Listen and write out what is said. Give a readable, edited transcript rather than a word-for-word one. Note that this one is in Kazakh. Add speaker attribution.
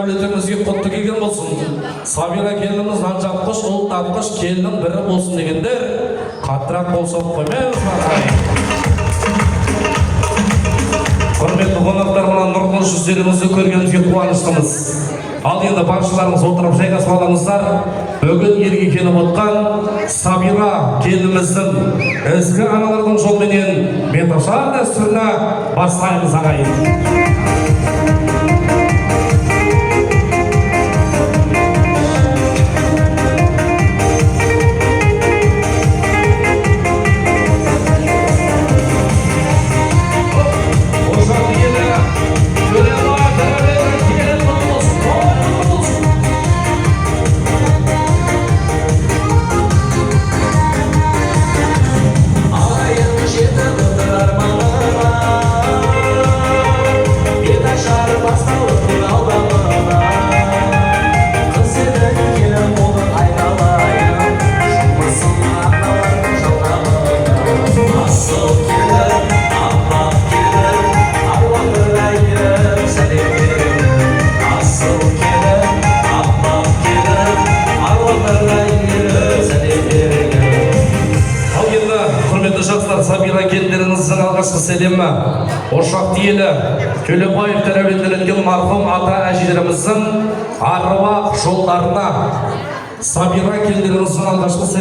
Speaker 1: әулетімізге құтты келген болсын. Сабира келініміз жан-жапқыш, ұл тапқыш келіннің бірі болсын дегендер қаттырақ болса қоймаймыз ағайын. Құрметті қонақтар, мына нұрлы жүздеріңізді көргенімізге қуаныштымыз. Ал енді баршаларыңыз отырып жайғасып алыңыздар. Бүгін елге келіп отқан Сабира келініміздің ізгі аналардың жолменен Беташар дәстүріне бастаймыз ағайын. Сабира келіндеріңіздің алғашқы сәлемі Ошақты елі Төлебаевтар әулетінен өткен марқұм ата әжелеріміздің аруақ жолдарына Сабира келіндеріңіздің алғашқы сәлемі